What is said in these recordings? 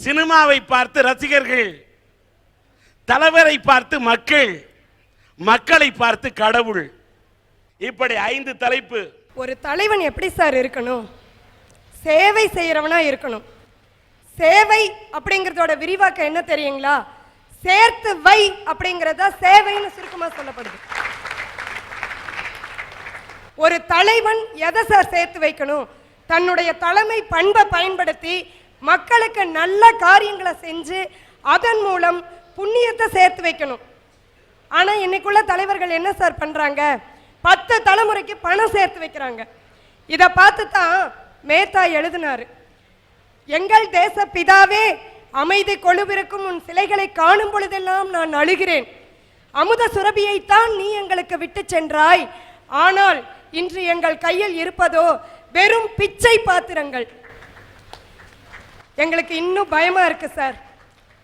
சினிமாவை பார்த்து ரசிகர்கள், தலைவரை பார்த்து மக்கள், மக்களை பார்த்து கடவுள். இப்படி 5 தலைப்பு. ஒரு தலைவன் எப்படி சார் இருக்கணும்? சேவை செய்யறவனா இருக்கணும். சேவை அப்படிங்கறதோட விரிவாக்கம் என்ன தெரியுங்களா? சேர்த்து வை அப்படிங்கறத சேவைன்னு சுருக்கமா சொல்லப்படுது. ஒரு தலைவன் எதை சார் சேர்த்து வைக்கணும்? தன்னுடைய தலைமை பண்பை பயன்படுத்தி மக்களுக்கு நல்ல காரியங்களை செஞ்சு அதன் மூலம் புண்ணியத்தை சேர்த்து வைக்கணும். ஆனா இன்னைக்குள்ள தலைவர்கள் என்ன சார் பண்றாங்க? 10 தலைமுறைக்கு பணம் சேர்த்து வைக்கிறாங்க. இதை பார்த்து தான் மேத்தா எழுதினாரு, எங்கள் தேச பிதாவே, அமைதி கொழுவிருக்கும் உன் சிலைகளை காணும் பொழுதெல்லாம் நான் அழுகிறேன். அமுத சுரபியைத்தான் நீ எங்களுக்கு விட்டு சென்றாய், ஆனால் இன்று எங்கள் கையில் இருப்பதோ வெறும் பிச்சை பாத்திரங்கள். எங்களுக்கு இன்னும் பயமா இருக்கு சார்.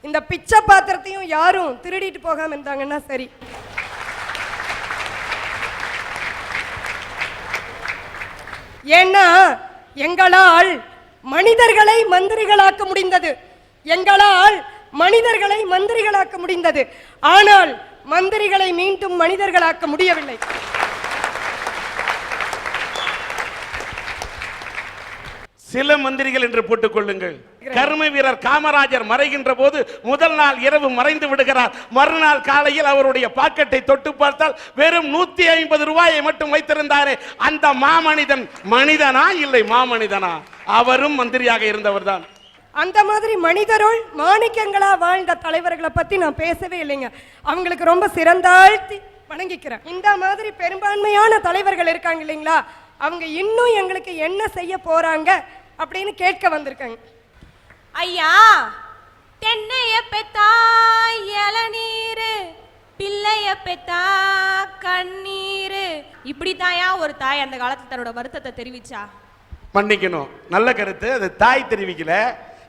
இந்த பிச்சை பாத்திரத்தையும் யாரும் திருடிட்டு போகாம இருந்தாங்கன்னா சரி. ஏன்னா எங்களால் மனிதர்களை மந்திரிகளாக்க முடிந்தது, எங்களால் மனிதர்களை மந்திரிகளாக்க முடிந்தது. ஆனால் மந்திரிகளை மீண்டும் மனிதர்களாக்க முடியவில்லை. சில மந்திரிகள் என்று போட்டுக் கொள்ளுங்கள். கர்ம வீரர் காமராஜர் மறைகின்ற போது முதல் நாள் இரவு மறைந்து விடுகிறார். மறுநாள் காலையில் அவருடைய பாக்கெட்டை தொட்டு பார்த்தால் வெறும் 150 ரூபாயை மட்டும் வைத்திருந்தாரே, அந்த மாமனிதன் மனிதனா இல்லை மாமனிதனா? அவரும் மந்திரியாக இருந்தவர் தான். அந்த மாதிரி மனிதருள் மாணிக்கங்களா வாழ்ந்த தலைவர்களை பத்தி நான் பேசவே இல்லைங்க. அவங்களுக்கு ரொம்ப சிறந்தாழ்த்தி வணங்கிக்கிறேன். இந்த மாதிரி பெரும்பான்மையான தலைவர்கள் இருக்காங்க இல்லைங்களா, அவங்க இன்னும் எங்களுக்கு என்ன செய்ய போறாங்க அப்படின்னு கேட்க வந்திருக்காங்க. ஐயா, தென்னைய பெத்தா இளநீரு, பிள்ளைய பெத்தா கண்ணீரு, இப்படித்தாயா ஒரு தாய் அந்த காலத்துல தன்னோட வருத்தத்தை தெரிவிச்சா? மன்னிக்கணும், நல்ல கருத்து. அது தாய் தெரிவிக்கல.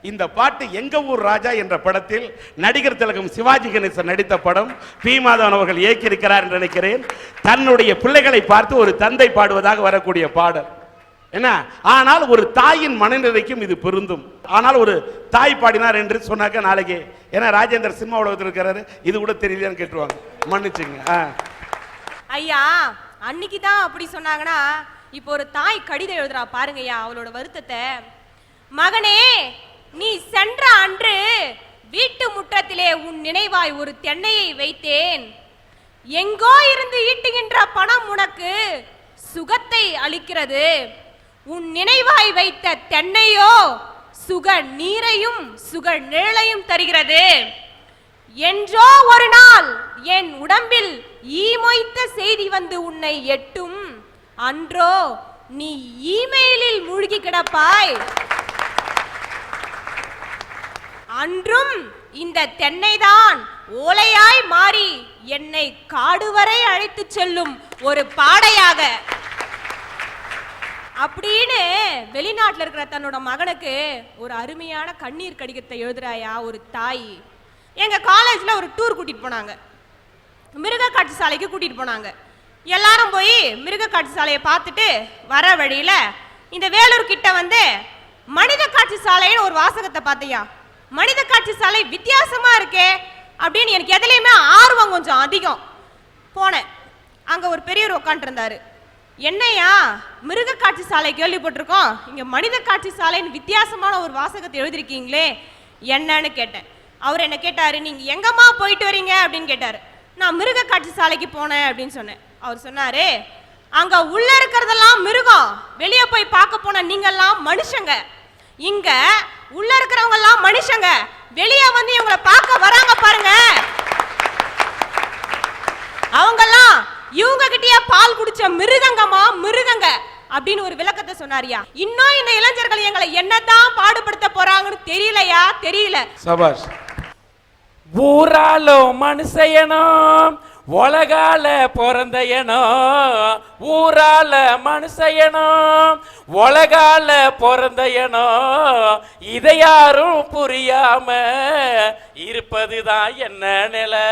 இந்த பாட்டு எங்க ஊர் ராஜா என்ற படத்தில் நடிகர் திலகம் சிவாஜி கணேசன் நடித்த படம். பி மாதவன் அவர்கள் இயக்கியிருக்கிறார் என்று நினைக்கிறேன். தன்னுடைய பிள்ளைகளை பார்த்து ஒரு தந்தை பாடுவதாக வரக்கூடிய பாடல் என்ன. ஆனால் ஒரு தாயின் மனநிலைக்கும் இது பொருந்தும். ஆனால் ஒரு தாய் பாடினார் என்று சொன்னாக்க நாளைக்கு, ஏன்னா ராஜேந்தர் சினிமா உலகத்தில் இருக்கிறாரு, இது கூட தெரியலையான்னு கேட்டுருவாங்க. மன்னிச்சுங்க ஐயா. அன்னைக்கு தான் அப்படி சொன்னாங்கன்னா, இப்போ ஒரு தாய் கடிதம் எழுதுறா பாருங்கய்யா அவளோட வருத்தத்தை. மகனே, நீ சென்ற அன்று வீட்டு முற்றத்திலே உன் நினைவாய் ஒரு தென்னையை வைத்தேன். எங்கோ இருந்து ஈட்டுகின்ற பணம் உனக்கு சுகத்தை அளிக்கிறது. உன் நினைவாய் வைத்த தென்னையோ சுக நீரையும் சுக நிழலையும் தருகிறது. என்றோ ஒரு நாள் என் உடம்பில் ஈமொய்த்த செய்தி வந்து உன்னை எட்டும். அன்றோ நீ இமெயிலில் மூழ்கி கிடப்பாய். அன்றும் இந்த தென்னைதான் ஓலையாய் மாறி என்னை காடு வரை அழைத்து செல்லும் ஒரு பாடையாக அப்படின்னு வெளிநாட்டில் இருக்கிற தன்னோட மகனுக்கு ஒரு அருமையான கண்ணீர் கடிதத்தை எழுதுறாயா ஒரு தாய். எங்க காலேஜ்ல ஒரு டூர் கூட்டிட்டு போனாங்க, மிருக காட்சி சாலைக்கு கூட்டிட்டு போனாங்க. எல்லாரும் போய் மிருக காட்சி சாலையை பார்த்துட்டு வர வழியில இந்த வேலூர் கிட்ட வந்து மனித காட்சி சாலைன்னு ஒரு வாசகத்தை பார்த்தியா. மனித காட்சி சாலை வித்தியாசமா இருக்கே அப்படின்னு எனக்கு எதுலையுமே ஆர்வம் கொஞ்சம் அதிகம். போனேன், அங்க ஒரு பெரியவர் உட்காந்துட்டு இருந்தாரு. என்னையா, மிருக காட்சி சாலை கேள்விப்பட்டிருக்கோம், இங்க மனித காட்சி சாலைன்னு வித்தியாசமான ஒரு வாசகத்தை எழுதிருக்கீங்களே, என்னன்னு கேட்டேன். அவர் என்ன கேட்டாரு, நீங்க எங்கம்மா போயிட்டு வரீங்க அப்படின்னு கேட்டாரு. நான் மிருக காட்சி சாலைக்கு போனேன் அப்படின்னு சொன்னேன். அவர் சொன்னாரு, அங்க உள்ள இருக்கிறதெல்லாம் மிருகம், வெளியே போய் பார்க்க போன நீங்கெல்லாம் மனுஷங்க. இங்க உள்ள இருக்கிறவங்க எல்லாம் மனுஷங்க, வெளியே வந்து இவங்களை பார்க்க வராங்க பாருங்க, அவங்கெல்லாம் இவங்க கிட்டயே பால் குடிச்ச மிருகங்கமா மிருகங்க அப்படின்னு ஒரு விளக்கத்தை சொன்னாரியா. இன்னும் இந்த இளைஞர்கள் எங்களை என்னதான் பாடுபடுத்த போறாங்கன்னு தெரியலையா, தெரியல. சபாஷ். ஊராலோ மனுஷயனும் உலகால பிறந்தையனோ, ஊரால மனுஷயனும் உலகால பிறந்தையனோ, இதை யாரும் புரியாம இருப்பதுதான் என்ன நிலை.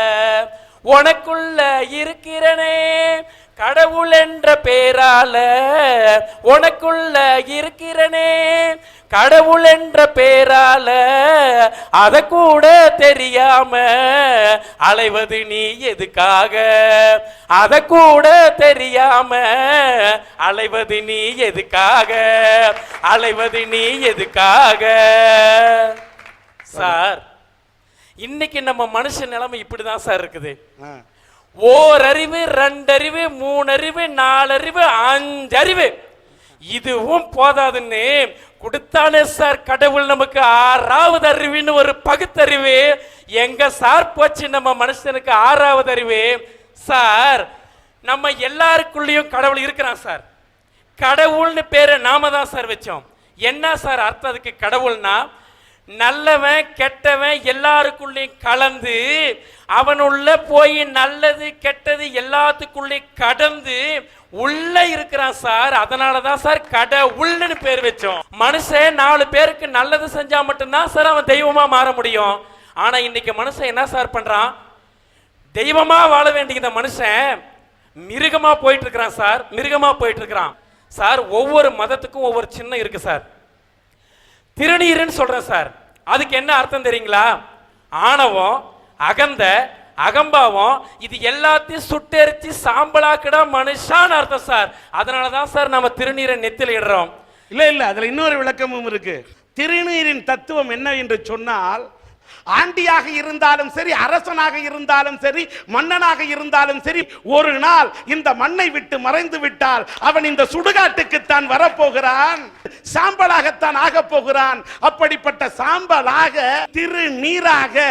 உனக்குள்ள இருக்கிறனே கடவுள் என்ற பேரால உனக்குள்ள இருக்கிறனே, கடவுள் என்ற பேரால அத கூட தெரியாம அலைவது நீ எதுக்காக, அத கூட தெரியாம அலைவது நீ எதுக்காக, அலைவது நீ எதுக்காக. சார், இன்னைக்கு நம்ம மனுஷ நிலைமை இப்படிதான் சார் இருக்குது. ஓரறிவு, ரெண்டறிவு, மூணறிவு, நாலறிவு, அஞ்சறிவு, இதுவும் போதாதுன்னு கொடுத்தானே சார் கடவுள் நமக்கு ஆறாவது அறிவுன்னு ஒரு பகுத்தறிவு. எங்க சார் போச்சு நம்ம மனுஷனுக்கு ஆறாவது அறிவு? சார், நம்ம எல்லாருக்குள்ளேயும் கடவுள் இருக்கிறான் சார். கடவுள்னு பேரை நாம தான் சார் வச்சோம். என்ன சார் அர்த்தம் அதுக்கு? கடவுள்னா நல்லவன் கெட்டவன் எல்லாருக்குள்ளேயும் கலந்து அவனுள்ள போய் நல்லது கெட்டது எல்லாத்துக்குள்ளேயும் கடந்து உள்ள இருக்கிறான் சார். அதனாலதான் சார் கடவுள்னு பேர் வச்சோம். மனுஷன் 4 பேருக்கு நல்லது செஞ்சா மட்டும்தான் சார் அவன் தெய்வமா மாற முடியும். ஆனா இன்னைக்கு மனுஷன் என்ன சார் பண்றான்? தெய்வமா வாழ வேண்டிய இந்த மனுஷன் மிருகமா போயிட்டு இருக்கிறான் சார். மிருகமா போயிட்டு இருக்கிறான் சார். ஒவ்வொரு மதத்துக்கும் ஒவ்வொரு சின்னம் இருக்கு சார். திருநீருன்னு சொல்றேன் சார். அதுக்கு என்ன அர்த்தம் தெரியுங்களா? ஆணவம், அகந்த, அகம்பாவம், இது எல்லாத்தையும் சுட்டெரிச்சு சாம்பலாக்கிட மனுஷான்னு அர்த்தம் சார். அதனாலதான் சார் நம்ம திருநீரை நெத்தில இடுறோம். இல்ல அதுல இன்னொரு விளக்கமும் இருக்கு. திருநீரின் தத்துவம் என்ன என்று சொன்னால், ஆண்டியாக இருந்தாலும் சரி, அரசனாக இருந்தாலும் சரி, மன்னனாக இருந்தாலும் சரி, ஒரு நாள் இந்த மண்ணை விட்டு மறைந்து விட்டால் அவன் இந்த சுடுகாட்டுக்குத்தான் வரப்போகிறான், சாம்பலாகத்தான் ஆக போகிறான். அப்படிப்பட்ட சாம்பலாக திருநீராக,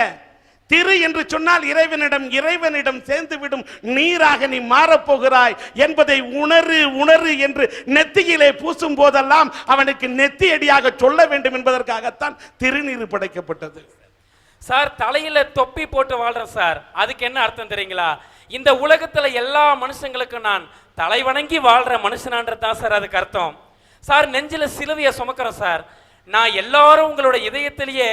திரு என்று சொன்னால் இறைவனிடம் சேர்ந்து விடும் நீராக நீ மாறப்போகிறாய் என்பதை உணரு உணரு என்று நெத்தியிலே பூசும் போதெல்லாம் அவனுக்கு நெத்தி அடியாக சொல்ல வேண்டும் என்பதற்காகத்தான் திருநீர் படைக்கப்பட்டது சார். தலையில தொப்பி போட்டு வாழ்றேன் சார். அதுக்கு என்ன அர்த்தம் தெரியுங்களா? இந்த உலகத்துல எல்லா மனுஷங்களுக்கும் நான் தலை வணங்கி வாழ்ற மனுஷனான்றதான் சார் அதுக்கு அர்த்தம். சார், நெஞ்சில சிலுவையை சுமக்கிறேன் சார். நான் எல்லாரும் உங்களோட இதயத்திலேயே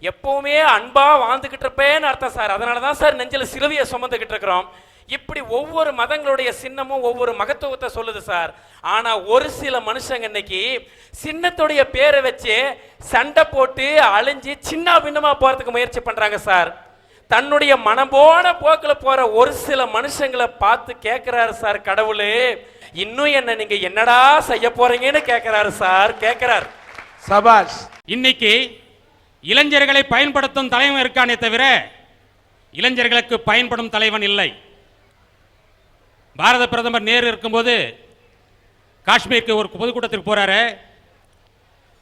எப்பவுமே அன்பா வாழ்ந்துகிட்டு இருப்பேன்னு அர்த்தம் சார். அதனாலதான் சார் நெஞ்சில சிலுவையை சுமந்துகிட்டு இருக்கிறோம். இப்படி ஒவ்வொரு மதங்களுடைய சின்னமும் ஒவ்வொரு மகத்துவத்தை சொல்லுது சார். ஆனா ஒரு சில மனுஷங்க இன்னைக்கு சின்னத்துடைய பேரை வச்சு சண்டை போட்டு அழிஞ்சு சின்ன பின்னமா போறதுக்கு முயற்சி பண்றாங்க சார். தன்னுடைய மனம் போன போக்கில் போற ஒரு சில மனுஷங்களை பார்த்து கேட்கிறாரு சார் கடவுளே, இன்னும் என்ன நீங்க என்னடா செய்ய போறீங்கன்னு கேட்கிறாரு சார். கேட்கிறார். சபாஷ். இன்னைக்கு இளைஞர்களை பயன்படுத்தும் தலைவன் இருக்கானே தவிர இளைஞர்களுக்கு பயன்படும் தலைவன் இல்லை. பாரத பிரதமர் நேரு இருக்கும்போது காஷ்மீருக்கு ஒரு பொதுக்கூட்டத்திற்கு போறாரு.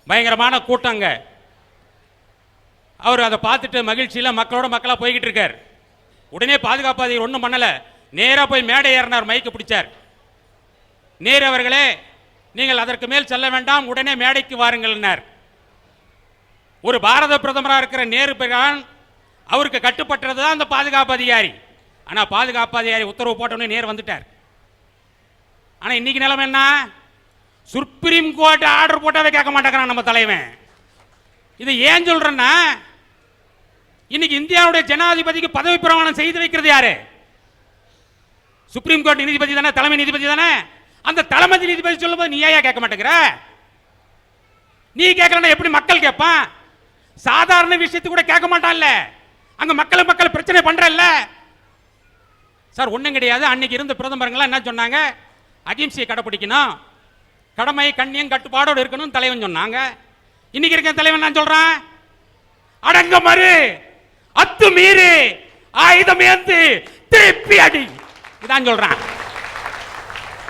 பயங்கரமான கூட்டங்க. அவர் அதை பார்த்துட்டு மகிழ்ச்சியில் மக்களோட மக்களாக போய்கிட்டு இருக்கார். உடனே பாதுகாப்பு அதிகாரி ஒன்றும் பண்ணலை, நேராக போய் மேடை ஏறினார், மைக்கு பிடிச்சார். நேரு அவர்களே, நீங்கள் அதற்கு மேல் செல்ல வேண்டாம், உடனே மேடைக்கு வாருங்கள்னார். ஒரு பாரத பிரதமராக இருக்கிற நேரு பெறான் அவருக்கு கட்டுப்பட்டது தான் அந்த பாதுகாப்பு அதிகாரி. ஆனால் பாதுகாப்பு அதிகாரி உத்தரவு போட்டோன்னே நேரு வந்துட்டார். ஆனால் இன்னைக்கு நிலைமை என்ன? சுப்ரீம் கோர்ட் ஆர்டர் போட்டாவே கேட்க மாட்டேங்கிறான் நம்ம தலைவன். இதை ஏன் சொல்றேன்னா, இன்னைக்கு இந்தியாவுடைய ஜனாதிபதிக்கு பதவி பிரமாணம் செய்து வைக்கிறது யாரு? சுப்ரீம் கோர்ட் நீதிபதி தானே, தலைமை நீதிபதி தானே. அந்த தலைமை நீதிபதி சொல்லும்போது நீ ஏன் கேட்க மாட்டேங்கிற? நீ கேட்கலன்னா எப்படி மக்கள் கேட்பான்? சாதாரண விஷயத்து கூட கேட்க மாட்டான்ல, அங்க மக்கள் பிரச்சனை பண்றல்ல சார். ஒண்ணும் கிடையாது. அன்னைக்கு இருந்த பிரதமர்கள்லாம் என்ன சொன்னாங்க? அகிம்சையை கடைபிடிக்கணும், கடமை கண்ணியம் கட்டுப்பாடோடு இருக்கணும் தலைவன் சொன்னாங்க. இன்னைக்கு இருக்க தலைவன் நான் சொல்றான், அடங்க மறு, அத்து மீறி, ஆயுதம் ஏந்து திருப்பி அடி, இதான் சொல்றான்.